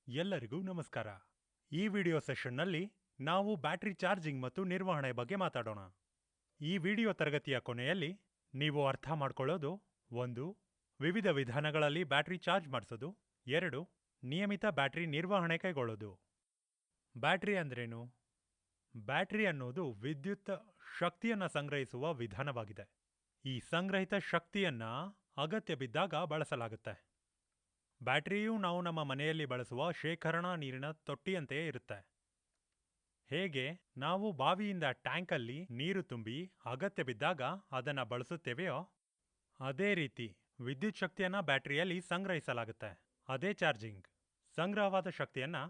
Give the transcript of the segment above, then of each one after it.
ಎಲ್ಲರಿಗೂ ನಮಸ್ಕಾರ. ಈ ವಿಡಿಯೋ ಸೆಷನ್ನಲ್ಲಿ ನಾವು ಬ್ಯಾಟರಿ ಚಾರ್ಜಿಂಗ್ ಮತ್ತು ನಿರ್ವಹಣೆ ಬಗ್ಗೆ ಮಾತಾಡೋಣ. ಈ ವಿಡಿಯೋ ತರಗತಿಯ ಕೊನೆಯಲ್ಲಿ ನೀವು ಅರ್ಥ ಮಾಡ್ಕೊಳ್ಳೋದು: 1. ವಿವಿಧ ವಿಧಾನಗಳಲ್ಲಿ ಬ್ಯಾಟರಿ ಚಾರ್ಜ್ ಮಾಡಿಸೋದು. 2. ನಿಯಮಿತ ಬ್ಯಾಟರಿ ನಿರ್ವಹಣೆ ಕೈಗೊಳ್ಳೋದು. ಬ್ಯಾಟರಿ ಅಂದ್ರೇನು? ಬ್ಯಾಟರಿ ಅನ್ನೋದು ವಿದ್ಯುತ್ ಶಕ್ತಿಯನ್ನು ಸಂಗ್ರಹಿಸುವ ವಿಧಾನವಾಗಿದೆ. ಈ ಸಂಗ್ರಹಿತ ಶಕ್ತಿಯನ್ನ ಅಗತ್ಯ ಬಿದ್ದಾಗ ಬಳಸಲಾಗುತ್ತೆ. ಬ್ಯಾಟರಿಯು ನಾವು ನಮ್ಮ ಮನೆಯಲ್ಲಿ ಬಳಸುವ ಶೇಖರಣಾ ನೀರಿನ ತೊಟ್ಟಿಯಂತೆಯೇ ಇರುತ್ತೆ. ಹೇಗೆ ನಾವು ಬಾವಿಯಿಂದ ಟ್ಯಾಂಕಲ್ಲಿ ನೀರು ತುಂಬಿ ಅಗತ್ಯ ಬಿದ್ದಾಗ ಅದನ್ನು ಬಳಸುತ್ತೇವೆಯೋ ಅದೇ ರೀತಿ ವಿದ್ಯುತ್ ಶಕ್ತಿಯನ್ನು ಬ್ಯಾಟರಿಯಲ್ಲಿ ಸಂಗ್ರಹಿಸಲಾಗುತ್ತೆ. ಅದೇ ಚಾರ್ಜಿಂಗ್. ಸಂಗ್ರಹವಾದ ಶಕ್ತಿಯನ್ನು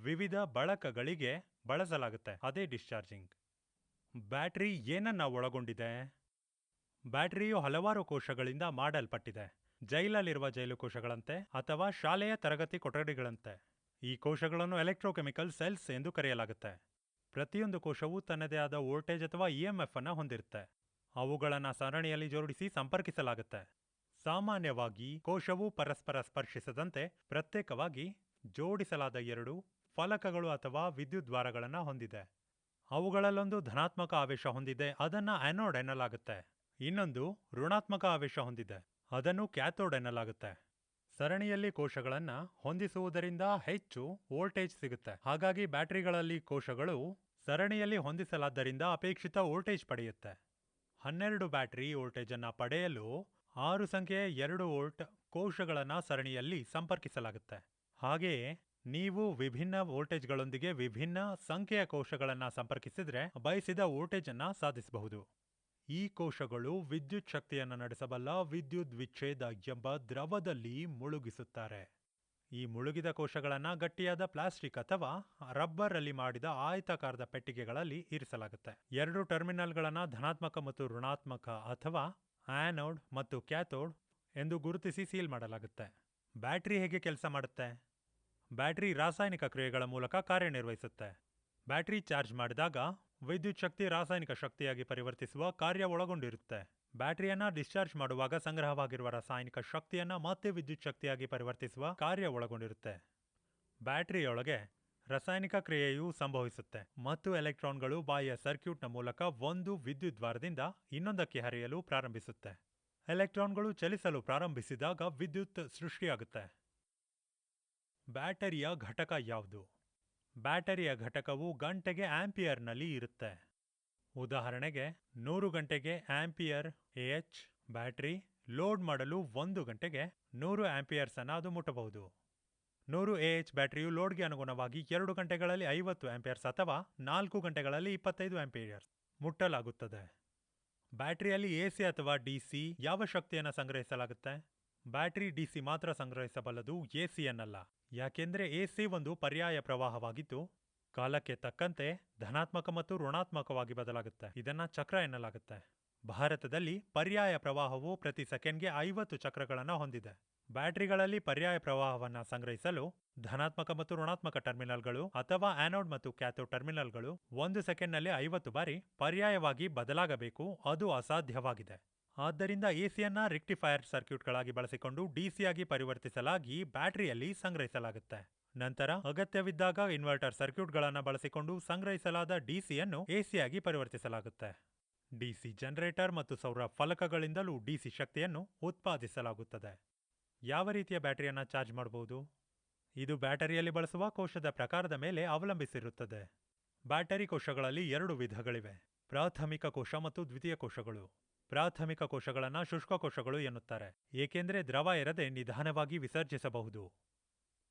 ವಿವಿಧ ಬಳಕೆಗಳಿಗೆ ಬಳಸಲಾಗುತ್ತೆ. ಅದೇ ಡಿಸ್ಚಾರ್ಜಿಂಗ್. ಬ್ಯಾಟರಿ ಏನನ್ನ ಒಳಗೊಂಡಿದೆ? ಬ್ಯಾಟರಿಯು ಹಲವಾರು ಕೋಶಗಳಿಂದ ಮಾಡಲ್ಪಟ್ಟಿದೆ. ಜೈಲಲ್ಲಿರುವ ಜೈಲು ಕೋಶಗಳಂತೆ ಅಥವಾ ಶಾಲೆಯ ತರಗತಿ ಕೊಠಡಿಗಳಂತೆ. ಈ ಕೋಶಗಳನ್ನು ಎಲೆಕ್ಟ್ರೋಕೆಮಿಕಲ್ ಸೆಲ್ಸ್ ಎಂದು ಕರೆಯಲಾಗುತ್ತೆ. ಪ್ರತಿಯೊಂದು ಕೋಶವು ತನ್ನದೇ ಆದ ವೋಲ್ಟೇಜ್ ಅಥವಾ EMF ಅನ್ನು ಹೊಂದಿರುತ್ತೆ. ಅವುಗಳನ್ನು ಸರಣಿಯಲ್ಲಿ ಜೋಡಿಸಿ ಸಂಪರ್ಕಿಸಲಾಗುತ್ತೆ. ಸಾಮಾನ್ಯವಾಗಿ ಕೋಶವು ಪರಸ್ಪರ ಸ್ಪರ್ಶಿಸದಂತೆ ಪ್ರತ್ಯೇಕವಾಗಿ ಜೋಡಿಸಲಾದ 2 ಫಲಕಗಳು ಅಥವಾ ವಿದ್ಯುತ್ ದ್ವಾರಗಳನ್ನು ಹೊಂದಿದೆ. ಅವುಗಳಲ್ಲೊಂದು ಧನಾತ್ಮಕ ಆವೇಶ ಹೊಂದಿದೆ, ಅದನ್ನು ಆ್ಯನೋಡ್ ಎನ್ನಲಾಗುತ್ತೆ. ಇನ್ನೊಂದು ಋಣಾತ್ಮಕ ಆವೇಶ ಹೊಂದಿದೆ, ಅದನ್ನು ಕ್ಯಾಥೋಡ್ ಎನ್ನಲಾಗುತ್ತೆ. ಸರಣಿಯಲ್ಲಿ ಕೋಶಗಳನ್ನು ಹೊಂದಿಸುವುದರಿಂದ ಹೆಚ್ಚು ವೋಲ್ಟೇಜ್ ಸಿಗುತ್ತೆ. ಹಾಗಾಗಿ ಬ್ಯಾಟರಿಗಳಲ್ಲಿ ಕೋಶಗಳು ಸರಣಿಯಲ್ಲಿ ಹೊಂದಿಸಲಾದ್ದರಿಂದ ಅಪೇಕ್ಷಿತ ವೋಲ್ಟೇಜ್ ಪಡೆಯುತ್ತೆ. 12 ಬ್ಯಾಟರಿ ವೋಲ್ಟೇಜ್ ಅನ್ನು ಪಡೆಯಲು 6 ಸಂಖ್ಯೆಯ 2 ವೋಲ್ಟ್ ಕೋಶಗಳನ್ನು ಸರಣಿಯಲ್ಲಿ ಸಂಪರ್ಕಿಸಲಾಗುತ್ತೆ. ಹಾಗೆಯೇ ನೀವು ವಿಭಿನ್ನ ವೋಲ್ಟೇಜ್ಗಳೊಂದಿಗೆ ವಿಭಿನ್ನ ಸಂಖ್ಯೆಯ ಕೋಶಗಳನ್ನು ಸಂಪರ್ಕಿಸಿದ್ರೆ ಬಯಸಿದ ವೋಲ್ಟೇಜ್ ಅನ್ನು ಸಾಧಿಸಬಹುದು. ಈ ಕೋಶಗಳು ವಿದ್ಯುತ್ ಶಕ್ತಿಯನ್ನು ನಡೆಸಬಲ್ಲ ವಿದ್ಯುತ್ ವಿಚ್ಛೇದ ಎಂಬ ದ್ರವದಲ್ಲಿ ಮುಳುಗಿಸುತ್ತಾರೆ. ಈ ಮುಳುಗಿದ ಕೋಶಗಳನ್ನು ಗಟ್ಟಿಯಾದ ಪ್ಲಾಸ್ಟಿಕ್ ಅಥವಾ ರಬ್ಬರ್ ಅಲ್ಲಿ ಮಾಡಿದ ಆಯತಾಕಾರದ ಪೆಟ್ಟಿಗೆಗಳಲ್ಲಿ ಇರಿಸಲಾಗುತ್ತೆ. 2 ಟರ್ಮಿನಲ್ಗಳನ್ನು ಧನಾತ್ಮಕ ಮತ್ತು ಋಣಾತ್ಮಕ ಅಥವಾ ಆ್ಯನೋಡ್ ಮತ್ತು ಕ್ಯಾಥೋಡ್ ಎಂದು ಗುರುತಿಸಿ ಸೀಲ್ ಮಾಡಲಾಗುತ್ತೆ. ಬ್ಯಾಟರಿ ಹೇಗೆ ಕೆಲಸ ಮಾಡುತ್ತೆ? ಬ್ಯಾಟರಿ ರಾಸಾಯನಿಕ ಕ್ರಿಯೆಗಳ ಮೂಲಕ ಕಾರ್ಯನಿರ್ವಹಿಸುತ್ತೆ. ಬ್ಯಾಟರಿ ಚಾರ್ಜ್ ಮಾಡಿದಾಗ ವಿದ್ಯುತ್ ಶಕ್ತಿ ರಾಸಾಯನಿಕ ಶಕ್ತಿಯಾಗಿ ಪರಿವರ್ತಿಸುವ ಕಾರ್ಯ ಒಳಗೊಂಡಿರುತ್ತೆ. ಬ್ಯಾಟರಿಯನ್ನ ಡಿಸ್ಚಾರ್ಜ್ ಮಾಡುವಾಗ ಸಂಗ್ರಹವಾಗಿರುವ ರಾಸಾಯನಿಕ ಶಕ್ತಿಯನ್ನ ಮತ್ತೆ ವಿದ್ಯುತ್ ಶಕ್ತಿಯಾಗಿ ಪರಿವರ್ತಿಸುವ ಕಾರ್ಯ ಒಳಗೊಂಡಿರುತ್ತೆ. ಬ್ಯಾಟರಿಯೊಳಗೆ ರಾಸಾಯನಿಕ ಕ್ರಿಯೆಯು ಸಂಭವಿಸುತ್ತೆ ಮತ್ತು ಎಲೆಕ್ಟ್ರಾನ್ಗಳು ಬಾಹ್ಯ ಸರ್ಕ್ಯೂಟ್ನ ಮೂಲಕ ಒಂದು ವಿದ್ಯುತ್ ದ್ವಾರದಿಂದ ಇನ್ನೊಂದಕ್ಕೆ ಹರಿಯಲು ಪ್ರಾರಂಭಿಸುತ್ತೆ. ಎಲೆಕ್ಟ್ರಾನ್ಗಳು ಚಲಿಸಲು ಪ್ರಾರಂಭಿಸಿದಾಗ ವಿದ್ಯುತ್ ಸೃಷ್ಟಿಯಾಗುತ್ತೆ. ಬ್ಯಾಟರಿಯ ಘಟಕ ಯಾವುದು? ಬ್ಯಾಟರಿಯ ಘಟಕವು ಗಂಟೆಗೆ ಆಂಪಿಯರ್ನಲ್ಲಿ ಇರುತ್ತೆ. ಉದಾಹರಣೆಗೆ 100 ಗಂಟೆಗೆ ಆಂಪಿಯರ್ AH ಬ್ಯಾಟರಿ ಲೋಡ್ ಮಾಡಲು 1 ಗಂಟೆಗೆ 100 ಆಂಪಿಯರ್ಸ್ ಅನ್ನು ಅದು ಮುಟ್ಟಬಹುದು. 100 AH ಬ್ಯಾಟರಿಯು ಲೋಡ್ಗೆ ಅನುಗುಣವಾಗಿ 2 ಗಂಟೆಗಳಲ್ಲಿ 50 ಆಂಪಿಯರ್ಸ್ ಅಥವಾ 4 ಗಂಟೆಗಳಲ್ಲಿ 25 ಆಂಪಿಯರ್ಸ್ ಮುಟ್ಟಲಾಗುತ್ತದೆ. ಬ್ಯಾಟರಿಯಲ್ಲಿ AC ಅಥವಾ DC ಯಾವ ಶಕ್ತಿಯನ್ನು ಸಂಗ್ರಹಿಸಲಾಗುತ್ತೆ? ಬ್ಯಾಟರಿ DC ಮಾತ್ರ ಸಂಗ್ರಹಿಸಬಲ್ಲದು, AC ಅನ್ನಲ್ಲ. ಯಾಕೆಂದ್ರೆ AC ಒಂದು ಪರ್ಯಾಯ ಪ್ರವಾಹವಾಗಿದ್ದು ಕಾಲಕ್ಕೆ ತಕ್ಕಂತೆ ಧನಾತ್ಮಕ ಮತ್ತು ಋಣಾತ್ಮಕವಾಗಿ ಬದಲಾಗುತ್ತೆ. ಇದನ್ನ ಚಕ್ರ ಎನ್ನಲಾಗುತ್ತೆ. ಭಾರತದಲ್ಲಿ ಪರ್ಯಾಯ ಪ್ರವಾಹವು ಪ್ರತಿ ಸೆಕೆಂಡ್ಗೆ 50 ಚಕ್ರಗಳನ್ನು ಹೊಂದಿದೆ. ಬ್ಯಾಟರಿಗಳಲ್ಲಿ ಪರ್ಯಾಯ ಪ್ರವಾಹವನ್ನು ಸಂಗ್ರಹಿಸಲು ಧನಾತ್ಮಕ ಮತ್ತು ಋಣಾತ್ಮಕ ಟರ್ಮಿನಲ್ಗಳು ಅಥವಾ ಆ್ಯನೋಡ್ ಮತ್ತು ಕ್ಯಾಥೋಡ್ ಟರ್ಮಿನಲ್ಗಳು 1 ಸೆಕೆಂಡ್ನಲ್ಲಿ 50 ಬಾರಿ ಪರ್ಯಾಯವಾಗಿ ಬದಲಾಗಬೇಕು. ಅದು ಅಸಾಧ್ಯವಾಗಿದೆ. ಆದ್ದರಿಂದ ACಯನ್ನ ರೆಕ್ಟಿಫೈಯರ್ ಸರ್ಕ್ಯೂಟ್ಗಳಾಗಿ ಬಳಸಿಕೊಂಡು DCಯಾಗಿ ಪರಿವರ್ತಿಸಲಾಗಿ ಬ್ಯಾಟರಿಯಲ್ಲಿ ಸಂಗ್ರಹಿಸಲಾಗುತ್ತೆ. ನಂತರ ಅಗತ್ಯವಿದ್ದಾಗ ಇನ್ವರ್ಟರ್ ಸರ್ಕ್ಯೂಟ್ಗಳನ್ನು ಬಳಸಿಕೊಂಡು ಸಂಗ್ರಹಿಸಲಾದ DCಯನ್ನು ACಯಾಗಿ ಪರಿವರ್ತಿಸಲಾಗುತ್ತೆ. DC ಜನರೇಟರ್ ಮತ್ತು ಸೌರ ಫಲಕಗಳಿಂದಲೂ DC ಶಕ್ತಿಯನ್ನು ಉತ್ಪಾದಿಸಲಾಗುತ್ತದೆ. ಯಾವ ರೀತಿಯ ಬ್ಯಾಟರಿಯನ್ನು ಚಾರ್ಜ್ ಮಾಡಬಹುದು? ಇದು ಬ್ಯಾಟರಿಯಲ್ಲಿ ಬಳಸುವ ಕೋಶದ ಪ್ರಕಾರದ ಮೇಲೆ ಅವಲಂಬಿಸಿರುತ್ತದೆ. ಬ್ಯಾಟರಿ ಕೋಶಗಳಲ್ಲಿ 2 ವಿಧಗಳಿವೆ: ಪ್ರಾಥಮಿಕ ಕೋಶ ಮತ್ತು ದ್ವಿತೀಯ ಕೋಶಗಳು. ಪ್ರಾಥಮಿಕ ಕೋಶಗಳನ್ನು ಶುಷ್ಕ ಕೋಶಗಳು ಎನ್ನುತ್ತಾರೆ, ಏಕೆಂದರೆ ದ್ರವ ಇರದೆ ನಿಧಾನವಾಗಿ ವಿಸರ್ಜಿಸಬಹುದು.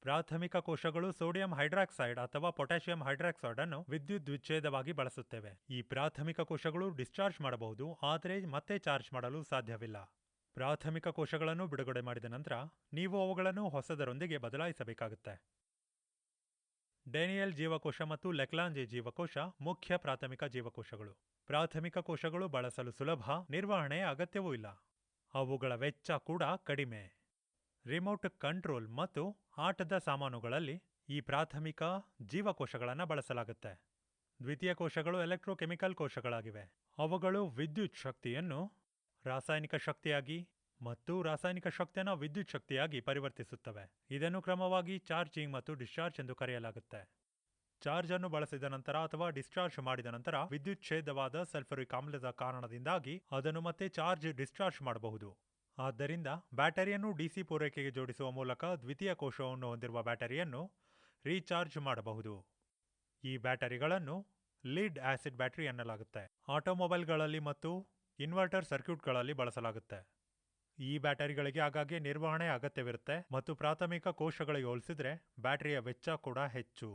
ಪ್ರಾಥಮಿಕ ಕೋಶಗಳು ಸೋಡಿಯಂ ಹೈಡ್ರಾಕ್ಸೈಡ್ ಅಥವಾ ಪೊಟ್ಯಾಷಿಯಂ ಹೈಡ್ರಾಕ್ಸೈಡ್ ಅನ್ನು ವಿದ್ಯುತ್ ವಿಚ್ಛೇದವಾಗಿ ಬಳಸುತ್ತೇವೆ. ಈ ಪ್ರಾಥಮಿಕ ಕೋಶಗಳು ಡಿಸ್ಚಾರ್ಜ್ ಮಾಡಬಹುದು, ಆದರೆ ಮತ್ತೆ ಚಾರ್ಜ್ ಮಾಡಲು ಸಾಧ್ಯವಿಲ್ಲ. ಪ್ರಾಥಮಿಕ ಕೋಶಗಳನ್ನು ಬಿಡುಗಡೆ ಮಾಡಿದ ನಂತರ ನೀವು ಅವುಗಳನ್ನು ಹೊಸದರೊಂದಿಗೆ ಬದಲಾಯಿಸಬೇಕಾಗುತ್ತೆ. ಡೇನಿಯಲ್ ಜೀವಕೋಶ ಮತ್ತು ಲೆಕ್ಲಾಂಜೆ ಜೀವಕೋಶ ಮುಖ್ಯ ಪ್ರಾಥಮಿಕ ಜೀವಕೋಶಗಳು. ಪ್ರಾಥಮಿಕ ಕೋಶಗಳು ಬಳಸಲು ಸುಲಭ, ನಿರ್ವಹಣೆ ಅಗತ್ಯವೂ ಇಲ್ಲ. ಅವುಗಳ ವೆಚ್ಚ ಕೂಡ ಕಡಿಮೆ. ರಿಮೋಟ್ ಕಂಟ್ರೋಲ್ ಮತ್ತು ಆಟದ ಸಾಮಾನುಗಳಲ್ಲಿ ಈ ಪ್ರಾಥಮಿಕ ಜೀವಕೋಶಗಳನ್ನು ಬಳಸಲಾಗುತ್ತೆ. ದ್ವಿತೀಯ ಕೋಶಗಳು ಎಲೆಕ್ಟ್ರೋಕೆಮಿಕಲ್ ಕೋಶಗಳಾಗಿವೆ. ಅವುಗಳು ವಿದ್ಯುತ್ ಶಕ್ತಿಯನ್ನು ರಾಸಾಯನಿಕ ಶಕ್ತಿಯಾಗಿ ಮತ್ತು ರಾಸಾಯನಿಕ ಶಕ್ತಿಯನ್ನು ವಿದ್ಯುತ್ ಶಕ್ತಿಯಾಗಿ ಪರಿವರ್ತಿಸುತ್ತವೆ. ಇದನ್ನು ಕ್ರಮವಾಗಿ ಚಾರ್ಜಿಂಗ್ ಮತ್ತು ಡಿಸ್ಚಾರ್ಜ್ ಎಂದು ಕರೆಯಲಾಗುತ್ತೆ. ಚಾರ್ಜ್ ಅನ್ನು ಬಳಸಿದ ನಂತರ ಅಥವಾ ಡಿಸ್ಚಾರ್ಜ್ ಮಾಡಿದ ನಂತರ ವಿದ್ಯುತ್ ಛೇದವಾದ ಸಲ್ಫ್ಯೂರಿಕ್ ಆಮ್ಲದ ಕಾರಣದಿಂದಾಗಿ ಅದನ್ನು ಮತ್ತೆ ಚಾರ್ಜ್ ಡಿಸ್ಚಾರ್ಜ್ ಮಾಡಬಹುದು. ಆದ್ದರಿಂದ ಬ್ಯಾಟರಿಯನ್ನು ಡಿಸಿ ಪೂರೈಕೆಗೆ ಜೋಡಿಸುವ ಮೂಲಕ ದ್ವಿತೀಯ ಕೋಶವನ್ನು ಹೊಂದಿರುವ ಬ್ಯಾಟರಿಯನ್ನು ರೀಚಾರ್ಜ್ ಮಾಡಬಹುದು. ಈ ಬ್ಯಾಟರಿಗಳನ್ನು ಲೀಡ್ ಆಸಿಡ್ ಬ್ಯಾಟರಿ ಎನ್ನಲಾಗುತ್ತೆ. ಆಟೋಮೊಬೈಲ್ಗಳಲ್ಲಿ ಮತ್ತು ಇನ್ವರ್ಟರ್ ಸರ್ಕ್ಯೂಟ್ಗಳಲ್ಲಿ ಬಳಸಲಾಗುತ್ತೆ. ಈ ಬ್ಯಾಟರಿಗಳಿಗೆ ಆಗಾಗ್ಗೆ ನಿರ್ವಹಣೆ ಅಗತ್ಯವಿರುತ್ತೆ ಮತ್ತು ಪ್ರಾಥಮಿಕ ಕೋಶಗಳಿಗೆ ಹೋಲಿಸಿದ್ರೆ ಬ್ಯಾಟರಿಯ ವೆಚ್ಚ ಕೂಡ ಹೆಚ್ಚು.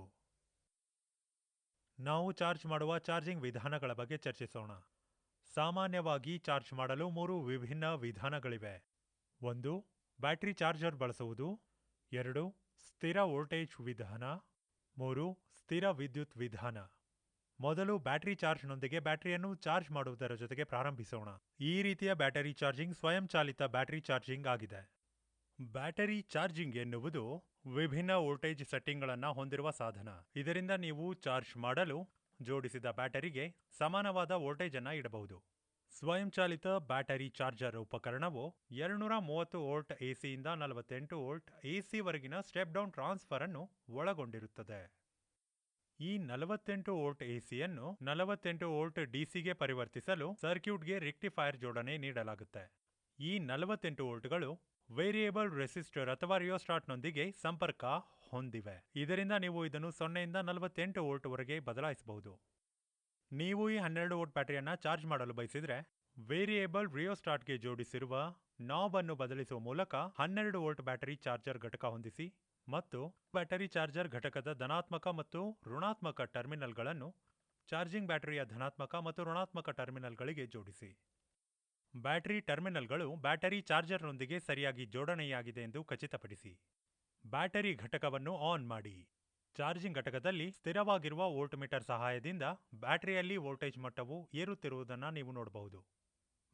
ನಾವು ಚಾರ್ಜ್ ಮಾಡುವ ಚಾರ್ಜಿಂಗ್ ವಿಧಾನಗಳ ಬಗ್ಗೆ ಚರ್ಚಿಸೋಣ. ಸಾಮಾನ್ಯವಾಗಿ ಚಾರ್ಜ್ ಮಾಡಲು 3 ವಿಭಿನ್ನ ವಿಧಾನಗಳಿವೆ. 1. ಬ್ಯಾಟರಿ ಚಾರ್ಜರ್ ಬಳಸುವುದು. 2. ಸ್ಥಿರ ವೋಲ್ಟೇಜ್ ವಿಧಾನ. 3. ಸ್ಥಿರ ವಿದ್ಯುತ್ ವಿಧಾನ. ಮೊದಲು ಬ್ಯಾಟರಿ ಚಾರ್ಜ್ನೊಂದಿಗೆ ಬ್ಯಾಟರಿಯನ್ನು ಚಾರ್ಜ್ ಮಾಡುವುದರ ಜೊತೆಗೆ ಪ್ರಾರಂಭಿಸೋಣ. ಈ ರೀತಿಯ ಬ್ಯಾಟರಿ ಚಾರ್ಜಿಂಗ್ ಸ್ವಯಂಚಾಲಿತ ಬ್ಯಾಟರಿ ಚಾರ್ಜಿಂಗ್ ಆಗಿದೆ. ಬ್ಯಾಟರಿ ಚಾರ್ಜಿಂಗ್ ಎನ್ನುವುದು ವಿಭಿನ್ನ ವೋಲ್ಟೇಜ್ ಸೆಟ್ಟಿಂಗ್ಗಳನ್ನು ಹೊಂದಿರುವ ಸಾಧನ. ಇದರಿಂದ ನೀವು ಚಾರ್ಜ್ ಮಾಡಲು ಜೋಡಿಸಿದ ಬ್ಯಾಟರಿಗೆ ಸಮಾನವಾದ ವೋಲ್ಟೇಜ್ ಅನ್ನು ಇಡಬಹುದು. ಸ್ವಯಂಚಾಲಿತ ಬ್ಯಾಟರಿ ಚಾರ್ಜರ್ ಉಪಕರಣವು 230 ವೋಲ್ಟ್ ಎಸಿಯಿಂದ 48 ವೋಲ್ಟ್ ಎಸಿವರೆಗಿನ ಸ್ಟೆಪ್ ಡೌನ್ ಟ್ರಾನ್ಸ್ಫರ್ ಅನ್ನು ಒಳಗೊಂಡಿರುತ್ತದೆ. ಈ 48 ವೋಲ್ಟ್ ಎಸಿಯನ್ನು 48 ವೋಲ್ಟ್ ಡಿಸಿಗೆ ಪರಿವರ್ತಿಸಲು ಸರ್ಕ್ಯೂಟ್ಗೆ ರೆಕ್ಟಿಫೈಯರ್ ಜೋಡಣೆ ನೀಡಲಾಗುತ್ತೆ. ಈ 48 ವೋಲ್ಟ್ಗಳು ವೇರಿಯೇಬಲ್ ರೆಸಿಸ್ಟರ್ ಅಥವಾ ರಿಯೋಸ್ಟಾಟ್ನೊಂದಿಗೆ ಸಂಪರ್ಕ ಹೊಂದಿವೆ. ಇದರಿಂದ ನೀವು ಇದನ್ನು 0 ಇಂದ 48 ವೋಲ್ಟ್ ವರೆಗೆ ಬದಲಾಯಿಸಬಹುದು. ನೀವು ಈ 12 ವೋಲ್ಟ್ ಬ್ಯಾಟರಿಯನ್ನು ಚಾರ್ಜ್ ಮಾಡಲು ಬಯಸಿದ್ರೆ ವೇರಿಯೇಬಲ್ ರಿಯೋಸ್ಟಾಟ್ಗೆ ಜೋಡಿಸಿರುವ ನಾಬ್ ಅನ್ನು ಬದಲಿಸುವ ಮೂಲಕ 12 ವೋಲ್ಟ್ ಬ್ಯಾಟರಿ ಚಾರ್ಜರ್ ಘಟಕ ಹೊಂದಿಸಿ ಮತ್ತು ಬ್ಯಾಟರಿ ಚಾರ್ಜರ್ ಘಟಕದ ಧನಾತ್ಮಕ ಮತ್ತು ಋಣಾತ್ಮಕ ಟರ್ಮಿನಲ್ಗಳನ್ನು ಚಾರ್ಜಿಂಗ್ ಬ್ಯಾಟರಿಯ ಧನಾತ್ಮಕ ಮತ್ತು ಋಣಾತ್ಮಕ ಟರ್ಮಿನಲ್ಗಳಿಗೆ ಜೋಡಿಸಿ. ಬ್ಯಾಟರಿ ಟರ್ಮಿನಲ್ಗಳು ಬ್ಯಾಟರಿ ಚಾರ್ಜರ್ನೊಂದಿಗೆ ಸರಿಯಾಗಿ ಜೋಡಣೆಯಾಗಿದೆ ಎಂದು ಖಚಿತಪಡಿಸಿ. ಬ್ಯಾಟರಿ ಘಟಕವನ್ನು ಆನ್ ಮಾಡಿ. ಚಾರ್ಜಿಂಗ್ ಘಟಕದಲ್ಲಿ ಸ್ಥಿರವಾಗಿರುವ ವೋಲ್ಟ್ ಮೀಟರ್ ಸಹಾಯದಿಂದ ಬ್ಯಾಟರಿಯಲ್ಲಿ ವೋಲ್ಟೇಜ್ ಮಟ್ಟವು ಏರುತ್ತಿರುವುದನ್ನು ನೀವು ನೋಡಬಹುದು.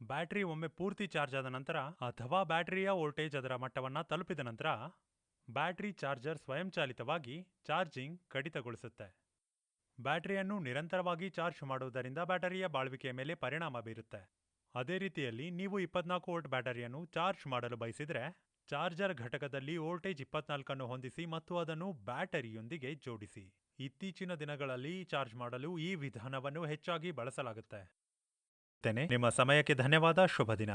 ಬ್ಯಾಟರಿ ಒಮ್ಮೆ ಪೂರ್ತಿ ಚಾರ್ಜ್ ಆದ ನಂತರ ಅಥವಾ ಬ್ಯಾಟರಿಯ ವೋಲ್ಟೇಜ್ ಅದರ ಮಟ್ಟವನ್ನು ತಲುಪಿದ ನಂತರ ಬ್ಯಾಟರಿ ಚಾರ್ಜರ್ ಸ್ವಯಂಚಾಲಿತವಾಗಿ ಚಾರ್ಜಿಂಗ್ ಕಡಿತಗೊಳಿಸುತ್ತೆ. ಬ್ಯಾಟರಿಯನ್ನು ನಿರಂತರವಾಗಿ ಚಾರ್ಜ್ ಮಾಡುವುದರಿಂದ ಬ್ಯಾಟರಿಯ ಬಾಳ್ವಿಕೆಯ ಮೇಲೆ ಪರಿಣಾಮ ಬೀರುತ್ತೆ. ಅದೇ ರೀತಿಯಲ್ಲಿ ನೀವು 24 ವೋಲ್ಟ್ ಬ್ಯಾಟರಿಯನ್ನು ಚಾರ್ಜ್ ಮಾಡಲು ಬಯಸಿದ್ರೆ ಚಾರ್ಜರ್ ಘಟಕದಲ್ಲಿ ವೋಲ್ಟೇಜ್ 24 ಅನ್ನು ಹೊಂದಿಸಿ ಮತ್ತು ಅದನ್ನು ಬ್ಯಾಟರಿಯೊಂದಿಗೆ ಜೋಡಿಸಿ. ಇತ್ತೀಚಿನ ದಿನಗಳಲ್ಲಿ ಚಾರ್ಜ್ ಮಾಡಲು ಈ ವಿಧಾನವನ್ನು ಹೆಚ್ಚಾಗಿ ಬಳಸಲಾಗುತ್ತೆ. ನಿಮ್ಮ ಸಮಯಕ್ಕೆ ಧನ್ಯವಾದ. ಶುಭ ದಿನ.